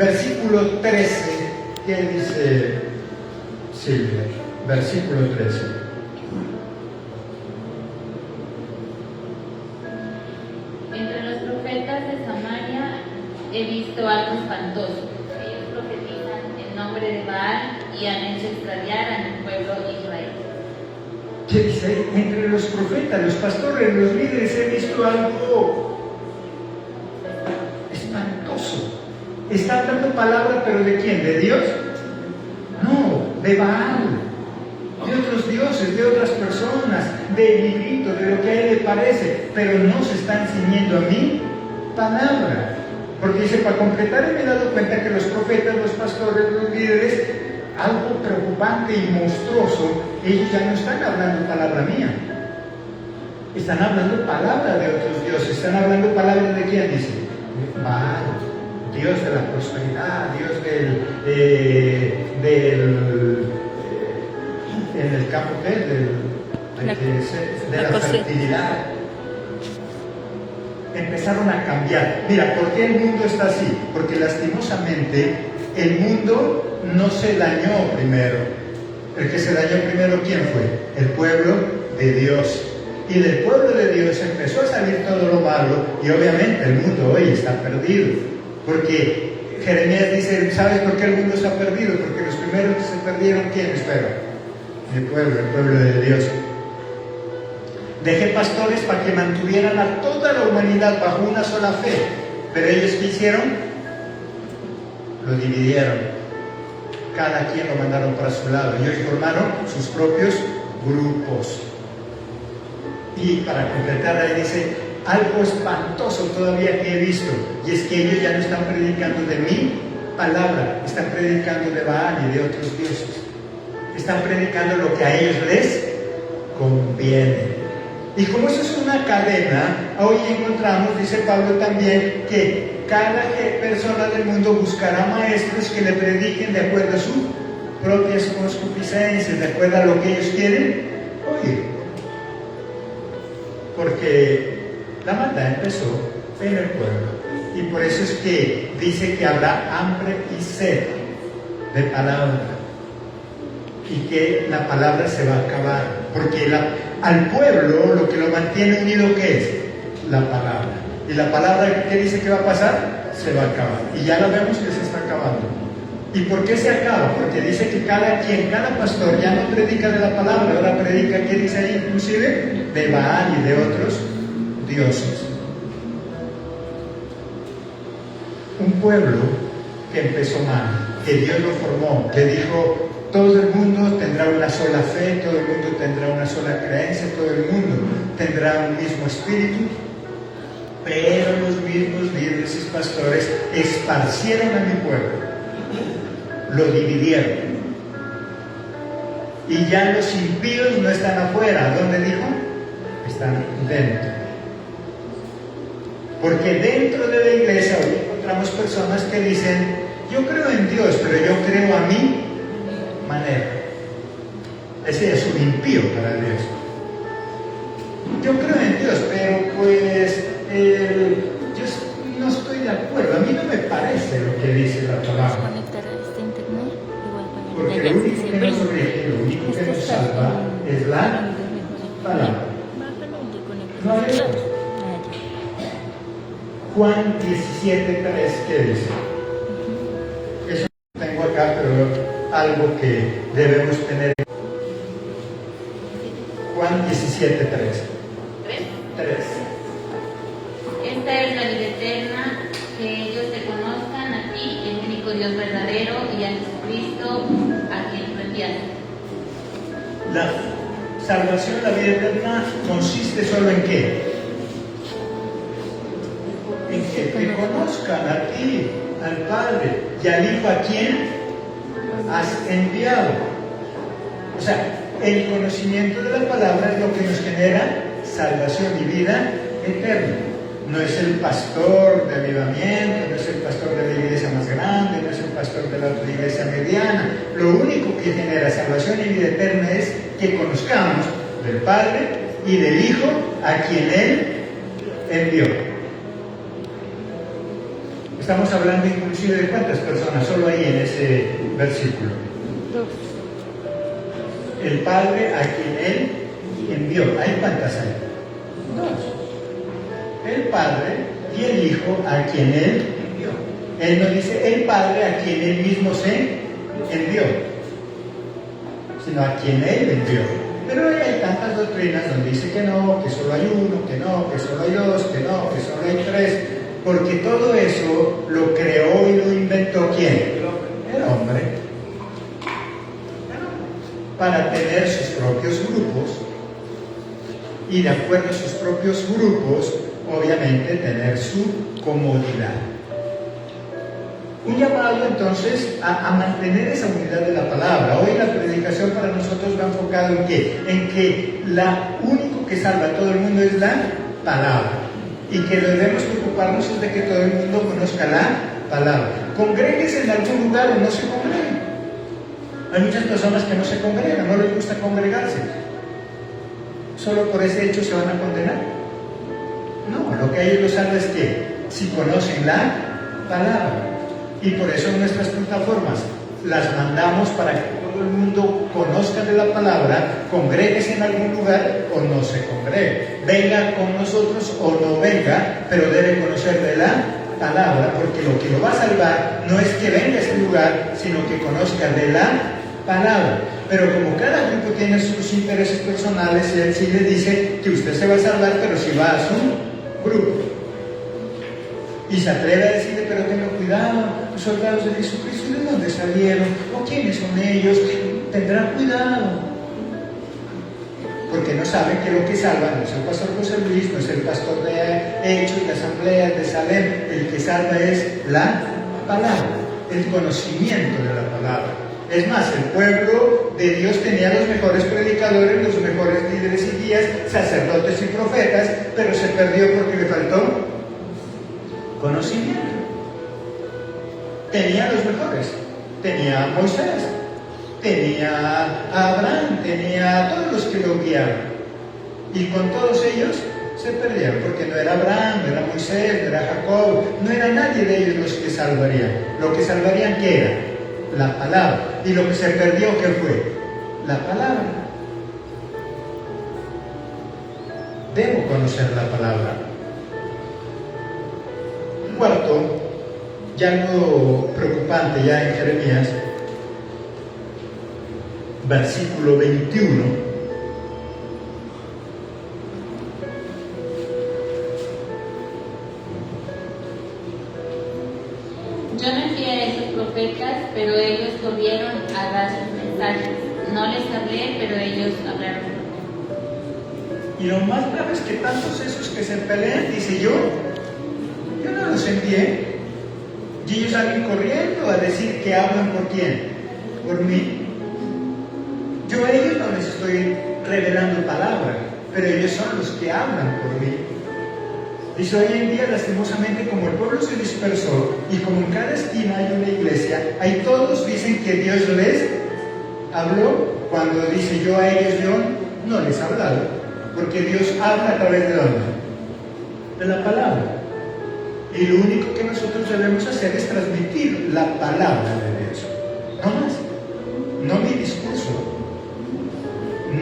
versículo 13, ¿qué dice Silvia? Versículo 13. Entre los profetas de Samaria he visto algo espantoso. Ellos profetizan en nombre de Baal y han hecho extraviar a mi pueblo Israel. ¿Qué dice? Entre los profetas, los pastores, los líderes he visto algo espantoso. ¿Está dando palabra, pero de quién? ¿De Dios? No, de Baal, de otros dioses, de otras personas, del librito, de lo que a él le parece, pero no se están ciñendo a mi palabra. Porque dice, para completar, me he dado cuenta que los profetas, los pastores, los líderes, algo preocupante y monstruoso, ellos ya no están hablando palabra mía, están hablando palabra de otros dioses, están hablando palabra de quién, dice, Baal, Dios de la prosperidad, Dios en el campo de la fertilidad. Empezaron a cambiar. Mira, ¿por qué el mundo está así? Porque lastimosamente el mundo no se dañó primero. El que se dañó primero, ¿quién fue? El pueblo de Dios. Y del pueblo de Dios empezó a salir todo lo malo, y obviamente el mundo hoy está perdido. Porque Jeremías dice, ¿sabes por qué el mundo está perdido? Porque los primeros que se perdieron, ¿quiénes fueron? El pueblo de Dios. Dejé pastores para que mantuvieran a toda la humanidad bajo una sola fe. Pero ellos, ¿qué hicieron? Lo dividieron. Cada quien lo mandaron para su lado. Y hoy formaron sus propios grupos. Y para completar, ahí dice, algo espantoso todavía que he visto. Y es que ellos ya no están predicando de mi palabra. Están predicando de Baal y de otros dioses. Están predicando lo que a ellos les conviene. Y como eso es una cadena, hoy encontramos, dice Pablo también, que cada persona del mundo buscará maestros que le prediquen de acuerdo a sus propias concupiscencias, de acuerdo a lo que ellos quieren oír. Porque la maldad empezó en el pueblo. Y por eso es que dice que habrá hambre y sed de palabra. Y que la palabra se va a acabar. Porque al pueblo lo que lo mantiene unido, ¿qué es? La palabra. Y la palabra, ¿qué dice que va a pasar? Se va a acabar. Y ya lo vemos que se está acabando. ¿Y por qué se acaba? Porque dice que cada pastor ya no predica de la palabra, ahora predica, ¿qué dice ahí? Inclusive de Baal y de otros dioses. Un pueblo que empezó mal, que Dios lo formó, que dijo, todo el mundo tendrá una sola fe, todo el mundo tendrá una sola creencia, todo el mundo tendrá un mismo espíritu, pero los mismos líderes y pastores esparcieron a mi pueblo, lo dividieron. Y ya los impíos no están afuera, ¿dónde dijo? Están dentro. Porque dentro de la iglesia hoy encontramos personas que dicen, yo creo en Dios, pero yo creo a mi manera. Ese es un impío para Dios. Yo creo en Dios, pero pues yo no estoy de acuerdo. A mí no me parece lo que dice la palabra. Porque lo único que nos corrige, lo único que nos salva es la palabra. No hay otra. Juan 17:3, ¿qué dice? Eso no tengo acá, pero algo que debemos tener. Juan 17:3. 3. Esta es la vida eterna, que ellos te conozcan a ti, el único Dios verdadero, y a Jesucristo, a quien tú enviaste. La salvación, la vida eterna, consiste solo en qué? En que te conozcan a ti, al Padre, y al Hijo, a quien has enviado. O sea, el conocimiento de la palabra es lo que nos genera salvación y vida eterna. No es el pastor de avivamiento, no es el pastor de la iglesia más grande, no es el pastor de la otra iglesia mediana. Lo único que genera salvación y vida eterna es que conozcamos del Padre y del Hijo a quien Él envió. Estamos hablando inclusive de cuántas personas, solo ahí en ese versículo. El Padre a quien Él envió. ¿Hay cuántas hay? Dos. El Padre y el Hijo a quien Él envió. Él no dice el Padre a quien Él mismo se envió, sino a quien Él envió. Pero hay tantas doctrinas donde dice que no, que solo hay uno, que no, que solo hay dos, que no, que solo hay tres, porque todo eso lo creó y lo inventó ¿quién? El hombre. Para tener sus propios grupos y de acuerdo a sus propios grupos, obviamente tener su comodidad. Un llamado entonces a mantener esa unidad de la palabra. Hoy la predicación para nosotros va enfocada ¿en qué? En que la único que salva a todo el mundo es la palabra. Y que debemos preocuparnos es de que todo el mundo conozca la palabra. Congréguese en algún lugar o no se congreguen. Hay muchas personas que no se congregan, no les gusta congregarse. ¿Solo por ese hecho se van a condenar? No, lo que a ellos los salva es que si conocen la palabra. Y por eso nuestras plataformas las mandamos para que todo el mundo conozca de la palabra, congréguese en algún lugar o no se congregue. Venga con nosotros o no venga, pero debe conocer de la palabra, porque lo que lo va a salvar no es que venga a ese lugar, sino que conozca de la palabra. Pero como cada grupo tiene sus intereses personales, él sí le dice que usted se va a salvar, pero si va a su grupo. Y se atreve a decirle, pero tenga cuidado, los soldados de Jesucristo, ¿de dónde salieron? ¿O quiénes son ellos? Tendrán cuidado. Porque no saben que lo que salva no es el pastor José Luis, no es el pastor de Hechos, de Asambleas, de Salem. El que salva es la palabra, el conocimiento de la palabra. Es más, el pueblo de Dios tenía los mejores predicadores, los mejores líderes y guías, sacerdotes y profetas, pero se perdió porque le faltó conocimiento. Tenía los mejores, tenía a Moisés, tenía a Abraham, tenía a todos los que lo guiaron, y con todos ellos se perdieron, porque no era Abraham, no era Moisés, no era Jacob, no era nadie de ellos los que salvarían. Lo que salvarían, ¿qué era? La palabra. Y lo que se perdió, ¿qué fue? La palabra. Debo conocer la palabra. Cuarto, ya algo preocupante ya en Jeremías, versículo 21. Yo no envié a esos profetas, pero ellos corrieron a dar sus mensajes. No les hablé, pero ellos hablaron. Y lo más grave es que tantos esos que se pelean, dice yo no los envié. Y ellos salen corriendo a decir que hablan por quién, por mí. Yo a ellos no les estoy revelando palabra, pero ellos son los que hablan por mí. Dice, hoy en día, lastimosamente, como el pueblo se dispersó y como en cada esquina hay una iglesia, ahí todos dicen que Dios les habló, cuando dice yo a ellos, yo no les he hablado, porque Dios habla a través de ¿dónde? De la palabra. Y lo único que nosotros debemos hacer es transmitir la palabra de Dios, no más, no mi discurso,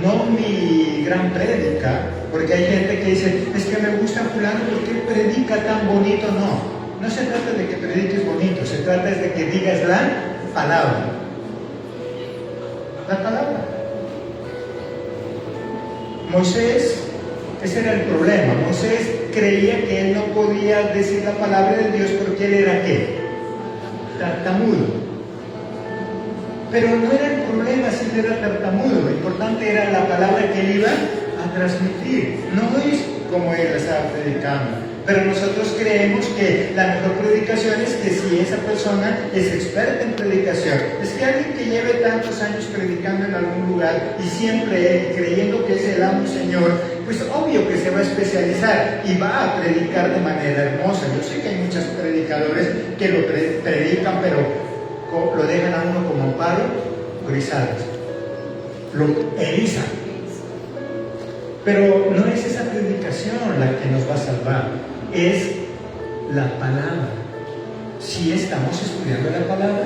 no mi gran prédica, porque hay gente que dice, es que me gusta fulano porque él predica tan bonito. No se trata de que prediques bonito, se trata de que digas la palabra. La palabra. Moisés, ese era el problema. Moisés creía que él no podía decir la palabra de Dios porque él era ¿qué? Tartamudo. Pero no era el problema si él era tartamudo, lo importante era la palabra que él iba a transmitir, no es como él estaba predicando. Pero nosotros creemos que la mejor predicación es que si esa persona es experta en predicación, es que alguien que lleve tantos años predicando en algún lugar y siempre creyendo que es el amo y Señor, pues obvio que se va a especializar y va a predicar de manera hermosa. Yo sé que hay muchos predicadores que lo predican, pero lo dejan a uno como amparo, grisados, lo erizan. Pero no es esa predicación la que nos va a salvar, es la palabra. Sí estamos estudiando la palabra.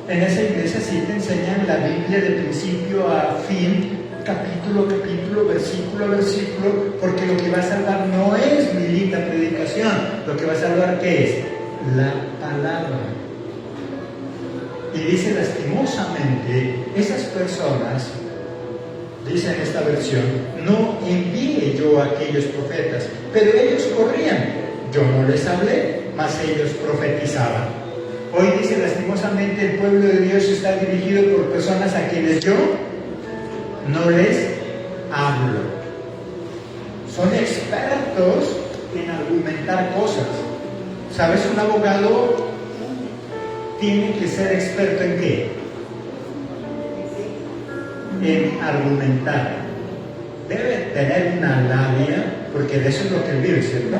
En esa iglesia sí te enseñan la Biblia de principio a fin, capítulo a capítulo, versículo a versículo, porque lo que va a salvar no es mi linda predicación. Lo que va a salvar, ¿qué es? La palabra. Y dice lastimosamente, esas personas, dice en esta versión, no envié yo a aquellos profetas, pero ellos corrían. Yo no les hablé, mas ellos profetizaban. Hoy dice lastimosamente el pueblo de Dios está dirigido por personas a quienes yo no les hablo. Son expertos en argumentar cosas. ¿Sabes? Un abogado tiene que ser experto ¿en qué? En argumentar. Debe tener una labia, porque de eso es lo que él vive, ¿cierto?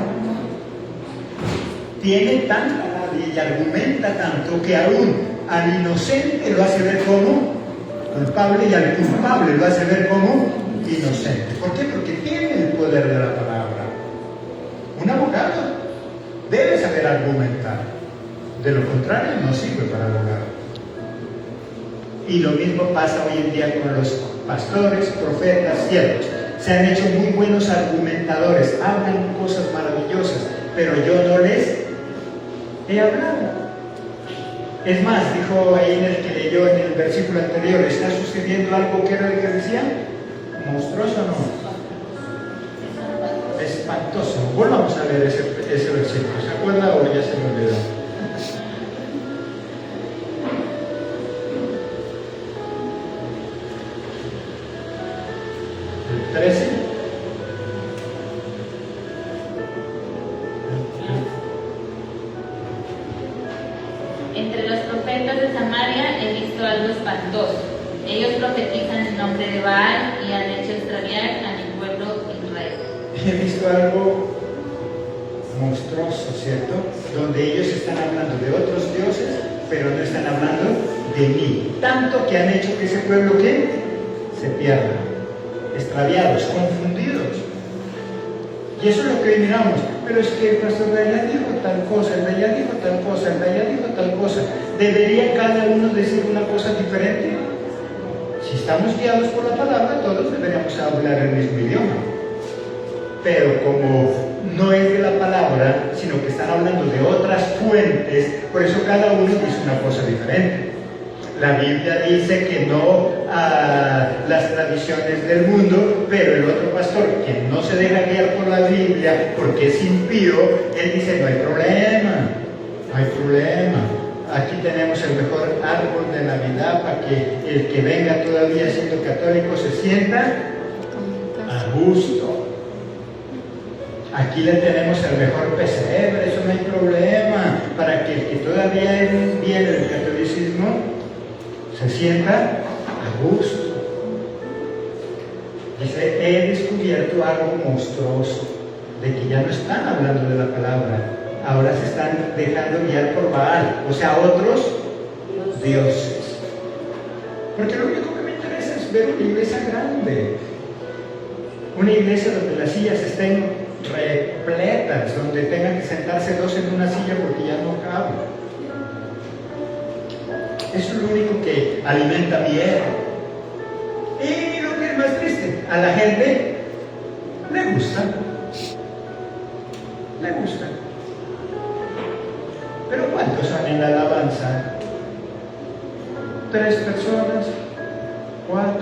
Tiene tanta labia y argumenta tanto que aún al inocente lo hace ver como culpable y al culpable lo hace ver como inocente. ¿Por qué? Porque tiene el poder de la palabra. Un abogado debe saber argumentar. De lo contrario, no sirve para abogar. Y lo mismo pasa hoy en día con los pastores, profetas, siervos. Se han hecho muy buenos argumentadores, hablan cosas maravillosas, pero yo no les he hablado. Es más, dijo ahí en el que leyó en el versículo anterior, ¿está sucediendo algo que era el que decía? ¿Monstruoso o no? Espantoso. Volvamos a leer ese versículo. ¿Se acuerda o ya se me olvidó? El 13. Entre los profetas de Samaria he visto algo espantoso. Ellos profetizan en nombre de Baal y han hecho extraviar a mi pueblo Israel. He visto algo monstruoso, ¿cierto? Donde ellos están hablando de otros dioses, pero no están hablando de mí. Tanto que han hecho que ese pueblo, ¿qué? Se pierda, extraviados, confundidos. Y eso es lo que hoy miramos. Pero es que el pastor de allá dijo tal cosa, el de allá dijo tal cosa, el de allá dijo tal cosa. ¿Debería cada uno decir una cosa diferente? Si estamos guiados por la palabra, todos deberíamos hablar el mismo idioma. Pero como no es de la palabra, sino que están hablando de otras fuentes, por eso cada uno dice una cosa diferente. La Biblia dice que no a las tradiciones del mundo, pero el otro pastor que no se deja guiar por la Biblia porque es impío, él dice no hay problema, no hay problema. Aquí tenemos el mejor árbol de Navidad para que el que venga todavía siendo católico se sienta a gusto. Aquí le tenemos el mejor pesebre, eso no hay problema, para que el que todavía viene del catolicismo se sienta a gusto. Dice, he descubierto algo monstruoso, de que ya no están hablando de la palabra, ahora se están dejando guiar por Baal, o sea, otros dioses. Porque lo único que me interesa es ver una iglesia grande, una iglesia donde las sillas estén repletas, donde tengan que sentarse dos en una silla porque ya no caben. Eso es lo único que alimenta mi ego. Y lo que es más triste, a la gente le gusta. Le gusta. Pero ¿cuántos son en la alabanza? 3 personas, 4.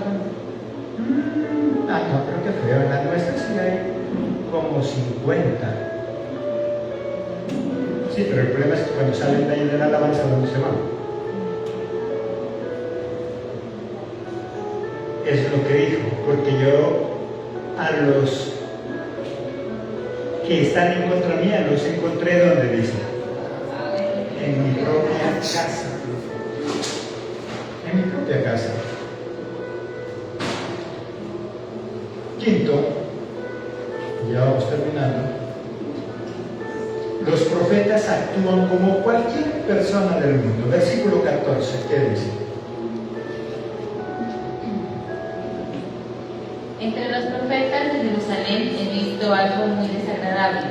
No, pero qué feo. En la nuestra sí hay como 50. Sí, pero el problema es que cuando salen de ahí de la alabanza, ¿dónde se van? Es lo que dijo, porque yo a los que están en contra mía los encontré donde dice, en mi propia casa. En mi propia casa. Quinto, ya vamos terminando. Los profetas actúan como cualquier persona del mundo. Versículo 14, ¿qué dice? Entre los profetas de Jerusalén he visto algo muy desagradable.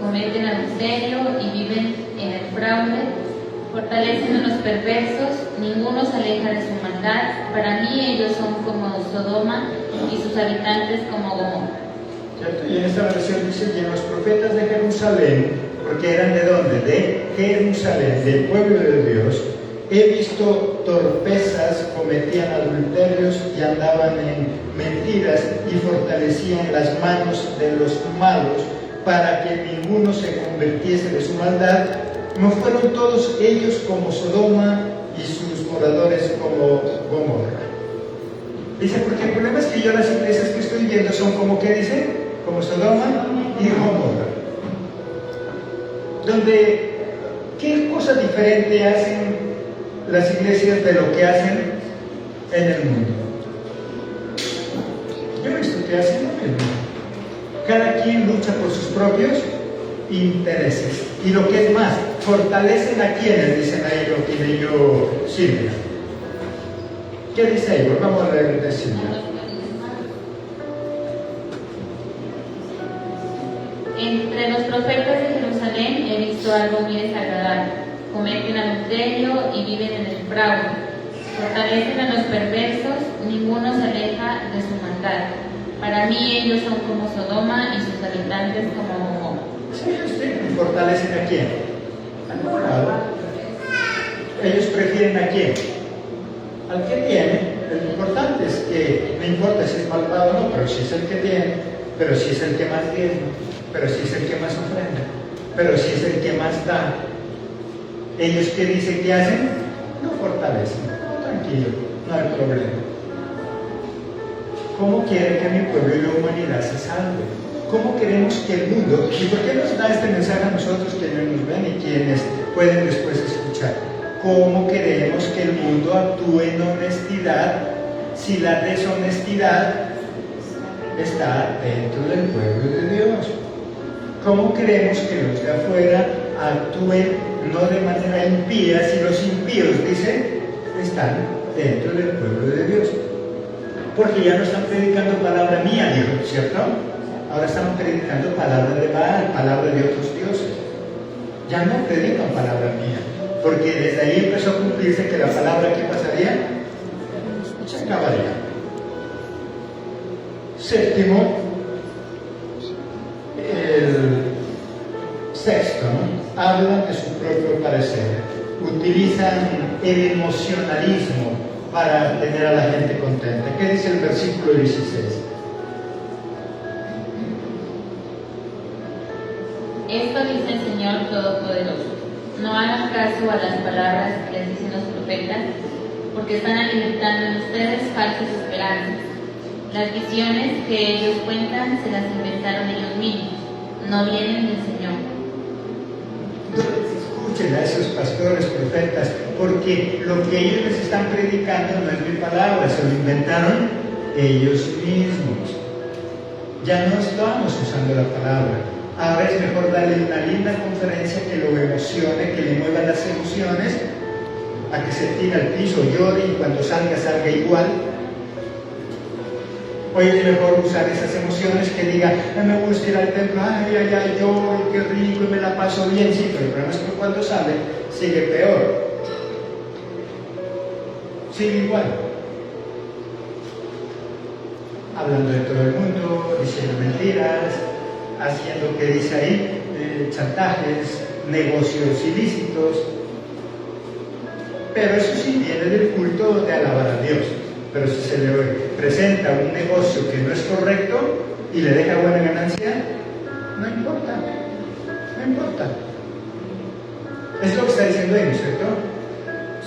Cometen adulterio y viven en el fraude, fortalecen a los perversos, ninguno se aleja de su maldad. Para mí ellos son como Sodoma y sus habitantes como Gomorra. ¿Cierto? Y en esta versión dice, y en los profetas de Jerusalén, porque eran de dónde, de Jerusalén, del pueblo de Dios, he visto torpezas, cometían adulterios y andaban en mentiras y fortalecían las manos de los malos para que ninguno se convirtiese de su maldad. ¿No fueron todos ellos como Sodoma y sus moradores como Gomorra? Dice, porque el problema es que yo las iglesias que estoy viendo son como, ¿qué dice? Como Sodoma y Gomorra. Donde, ¿qué cosa diferente hacen las iglesias de lo que hacen en el mundo? Yo he visto que hacen lo mismo. Cada quien lucha por sus propios intereses. Y lo que es más, fortalecen a quienes, dicen ahí, lo que leyó Silvia. ¿Qué dice ahí? Vamos a leer de Silvia. Entre los profetas de Jerusalén he visto algo muy desagradable. Cometen adulterio y viven en el fraude. Fortalecen a los perversos, ninguno se aleja de su maldad. Para mí ellos son como Sodoma y sus habitantes como Gomorra. Sí, ¿fortalecen a quién? Al morado. Ellos prefieren a quién? Al que tiene. Lo importante es que no importa si es malvado o no, pero si es el que tiene, pero si es el que más diezma, pero si es el que más ofrenda, pero si es el que más da. Ellos que dicen que hacen, no fortalecen. No, tranquilo, no hay problema. ¿Cómo quiere que mi pueblo y la humanidad se salve? ¿Cómo queremos que el mundo, y por qué nos da este mensaje a nosotros que no nos ven y quienes pueden después escuchar? ¿Cómo queremos que el mundo actúe en honestidad si la deshonestidad está dentro del pueblo de Dios? ¿Cómo queremos que los de afuera actúen no de manera impía si los impíos, dice, están dentro del pueblo de Dios? Porque ya no están predicando palabra mía, dijo, ¿cierto? Ahora están predicando palabra de Baal, palabra de otros dioses. Ya no predican palabra mía, porque desde ahí empezó a cumplirse que la palabra, ¿qué pasaría? Se acabaría. Séptimo, el sexto, ¿no? Hablan de su propio parecer, utilizan el emocionalismo para tener a la gente contenta. ¿Qué dice el versículo 16? Esto dice el Señor Todopoderoso: no hagan caso a las palabras que les dicen los profetas, porque están alimentando en ustedes falsas esperanzas. Las visiones que ellos cuentan se las inventaron ellos mismos, no vienen del Señor. Escuchen a esos pastores, profetas, porque lo que ellos les están predicando no es mi palabra, se lo inventaron ellos mismos. Ya no estamos usando la palabra. Ahora es mejor darle una linda conferencia que lo emocione, que le mueva las emociones, a que se tire al piso, llore y cuando salga igual. Hoy es mejor usar esas emociones que diga, me gusta ir al templo, ay, yo, qué rico, y me la paso bien, sí, pero el problema es que cuando sale, sigue peor. Sigue igual. Hablando de todo el mundo, diciendo mentiras, haciendo, que dice ahí, chantajes, negocios ilícitos. Pero eso sí viene del culto de alabar a Dios. Pero si se le presenta un negocio que no es correcto y le deja buena ganancia, no importa, no importa. Es lo que está diciendo ahí, ¿no es cierto?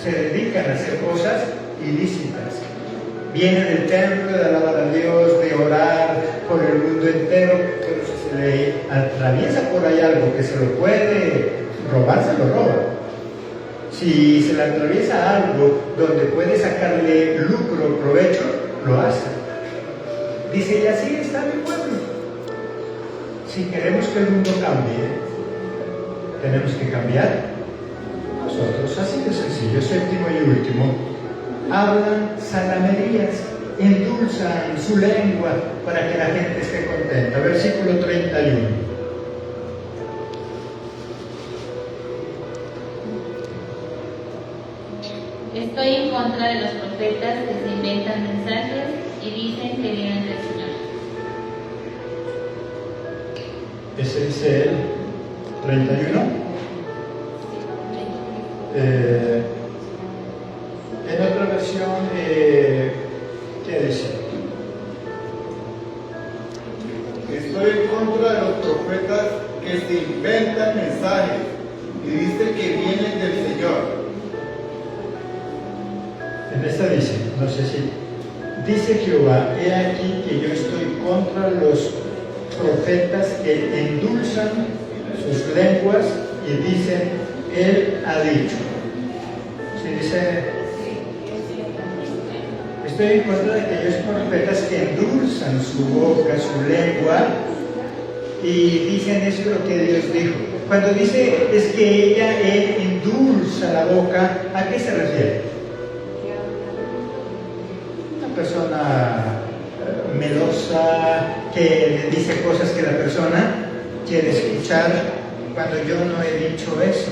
Se dedican a hacer cosas ilícitas. Viene del templo de alabar a Dios, de orar por el mundo entero, pero si se le atraviesa por ahí algo que se lo puede robar, se lo roba. Si se le atraviesa algo donde puede sacarle lucro, provecho, lo hace. Dice, y así está mi pueblo. Si queremos que el mundo cambie, tenemos que cambiar nosotros. Así de sencillo. Séptimo y último, hablan salamerías, endulzan su lengua para que la gente esté contenta. Versículo 31. Estoy en contra de los profetas que se inventan mensajes y dicen que vienen del Señor. Ese dice el 31. En otra versión, ¿qué dice? Estoy en contra de los profetas que se inventan mensajes y dicen que vienen del Señor. En esta dice, no sé si, dice Jehová, he aquí que yo estoy contra los profetas que endulzan sus lenguas y dicen, él ha dicho. Si dice, estoy en contra de aquellos profetas que endulzan su boca, su lengua y dicen eso es lo que Dios dijo. Cuando dice es que él endulza la boca, ¿a qué se refiere? Persona melosa que le dice cosas que la persona quiere escuchar, cuando yo no he dicho eso.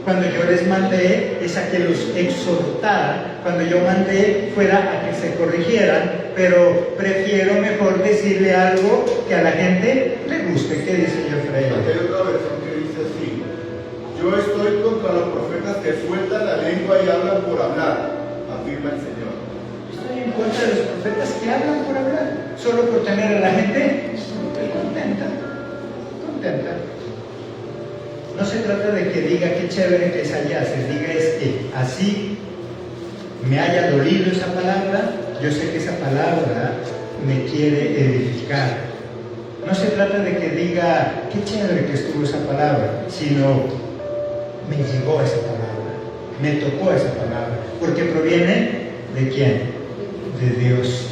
Cuando yo les mandé es a que los exhortara, cuando yo mandé fuera a que se corrigieran, pero prefiero mejor decirle algo que a la gente le guste. ¿Qué dice Jeffrey? Aquí hay otra versión que dice así: yo estoy contra los profetas que sueltan la lengua y hablan por hablar, afirma el Señor. Estoy en contra de los profetas que hablan por hablar, solo por tener a la gente contenta. No se trata de que diga qué chévere que es allá, se diga es que así me haya dolido esa palabra, yo sé que esa palabra me quiere edificar. No se trata de que diga qué chévere que estuvo esa palabra, sino me llegó esa palabra, me tocó esa palabra, porque proviene ¿de quién? De Dios.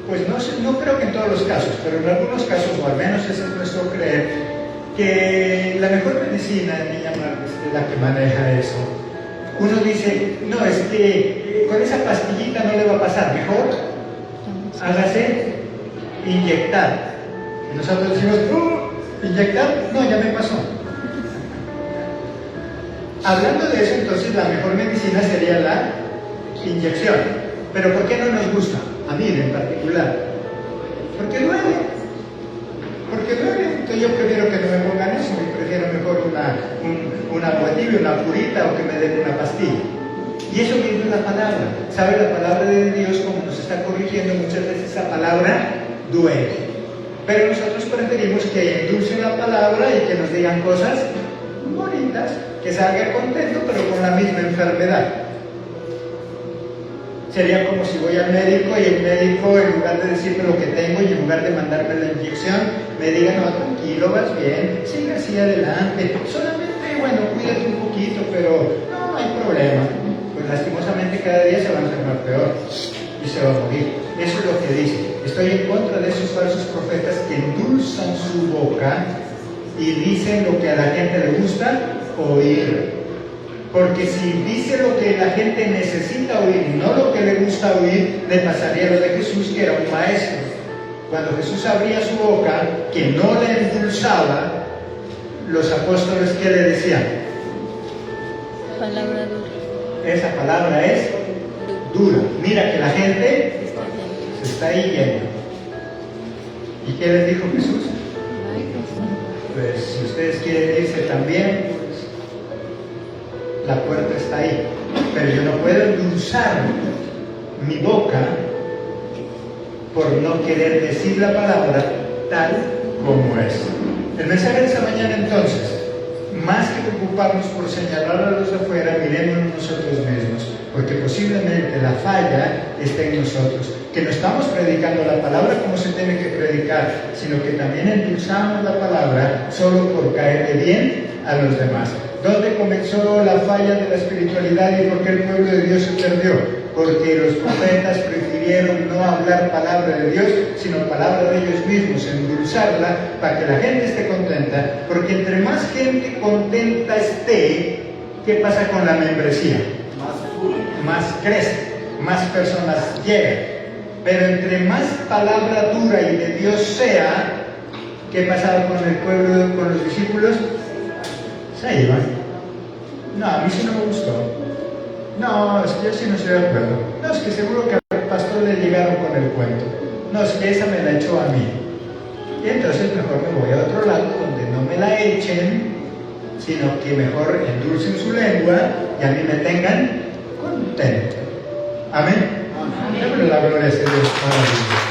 Pues no creo que en todos los casos, pero en algunos casos, o al menos ese es nuestro creer, que la mejor medicina, niña Marcos, es la que maneja eso. Uno dice, no, es que con esa pastillita no le va a pasar, mejor hágase inyectar. Y nosotros decimos, ¿inyectar? No, ya me pasó. Hablando de eso, entonces la mejor medicina sería la inyección. Pero ¿por qué no nos gusta? A mí en particular. Porque duele. Entonces yo prefiero que no me pongan eso, y prefiero mejor una aguatibia, una purita o que me den una pastilla. Y eso mismo es la palabra. ¿Sabe? La palabra de Dios, como nos está corrigiendo muchas veces, esa palabra duele. Pero nosotros preferimos que endulcen la palabra y que nos digan cosas bonitas, que salga contento, pero con la misma enfermedad. Sería como si voy al médico y el médico, en lugar de decirme lo que tengo y en lugar de mandarme la inyección, me diga, no, tranquilo, vas bien, sigue así adelante, solamente, bueno, cuídate un poquito, pero no hay problema. Pues lastimosamente cada día se va a enfermar peor y se va a morir. Eso es lo que dice. Estoy en contra de esos falsos profetas que endulzan su boca y dicen lo que a la gente le gusta oír. Porque si dice lo que la gente necesita oír y no lo que le gusta oír, le pasaría lo de Jesús, que era un maestro. Cuando Jesús abría su boca, que no le endulzaba, los apóstoles, ¿qué le decían? Palabra dura. Esa palabra es dura. Mira que la gente se está ahí yendo. ¿Y qué les dijo Jesús? Pues si ustedes quieren irse también, la puerta está ahí, pero yo no puedo endulzar mi boca por no querer decir la palabra tal como es. El mensaje de esta mañana, entonces, más que preocuparnos por señalar a los de afuera, miremos nosotros mismos, porque posiblemente la falla está en nosotros, que no estamos predicando la palabra como se tiene que predicar, sino que también endulzamos la palabra solo por caerle bien a los demás. ¿Dónde comenzó la falla de la espiritualidad y por qué el pueblo de Dios se perdió? Porque los profetas prefirieron no hablar palabra de Dios, sino palabra de ellos mismos, endulzarla para que la gente esté contenta, porque entre más gente contenta esté, ¿qué pasa con la membresía? Más crece, más personas llegan. Pero entre más palabra dura y de Dios sea, ¿qué pasaba con el pueblo, con los discípulos? Se iban. No, a mí sí no me gustó. No, es que yo sí no estoy de acuerdo. No, es que seguro que al pastor le llegaron con el cuento. No, es que esa me la echó a mí. Y entonces mejor me voy a otro lado donde no me la echen, sino que mejor endulcen su lengua y a mí me tengan contento. Amén. Démosle la gloria a ese Dios maravilloso.